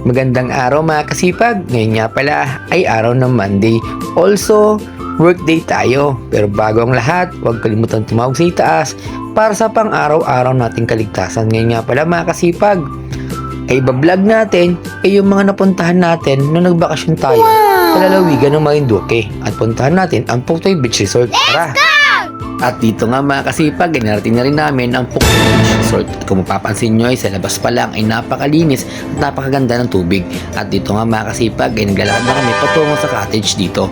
Magandang araw mga kasipag. Ngayon nga pala ay araw ng Monday. Also, workday tayo. Pero bago ang lahat, huwag kalimutan tumawag sa itaas para sa pang-araw-araw nating kaligtasan. Ngayon nga pala mga kasipag, ay bablog natin ay yung mga napuntahan natin nung nagbakasyon tayo sa lalawigan ng Marinduque. At puntahan natin ang Puktoy Beach Resort. Tara! At dito nga mga kasipag, narating na rin namin ang Puktoy Beach Resort. At kung mapapansin nyo ay sa labas pa lang ay napakalinis at napakaganda ng tubig. At dito nga mga kasipag ay naglalakad na kami patungo sa cottage dito.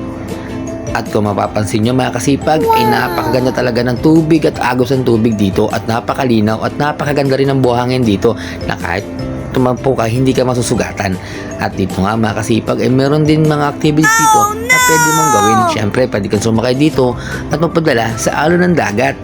At kung mapapansin nyo mga kasipag ay napakaganda talaga ng tubig at agos ng tubig dito. At napakalinaw at napakaganda rin ng buhangin dito na kahit tumampo ka hindi ka masusugatan. At dito nga mga kasipag ay meron din mga activities dito na pwede mong gawin. Siyempre pwede kang sumakay dito at magpadala sa alon ng dagat.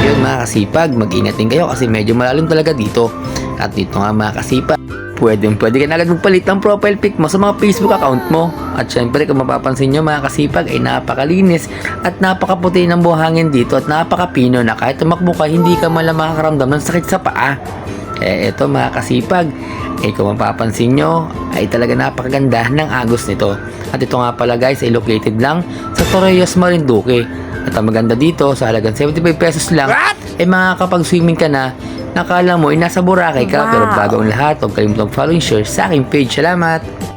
Yun mga kasipag, mag-ingat din kayo kasi medyo malalim talaga dito. At dito nga mga kasipag, pwede ka na agad magpalit ng profile pic mo sa mga Facebook account mo. At syempre kung mapapansin nyo mga kasipag ay napakalinis at napakaputi ng buhangin dito at napakapino na kahit tumakbo ka hindi ka malang makakaramdam ng sakit sa paa. Eto mga kasipag, kung mapapansin nyo ay talaga napakaganda ng agos nito. At ito nga pala guys ay located lang sa Torreyes, Marinduque. At ang maganda dito sa halagang 75 pesos lang ay makakapag-swimming ka na. Nakala mo ay nasa Boracay ka. Pero bago ang lahat, huwag kalimutang follow and share sa aking page. Salamat!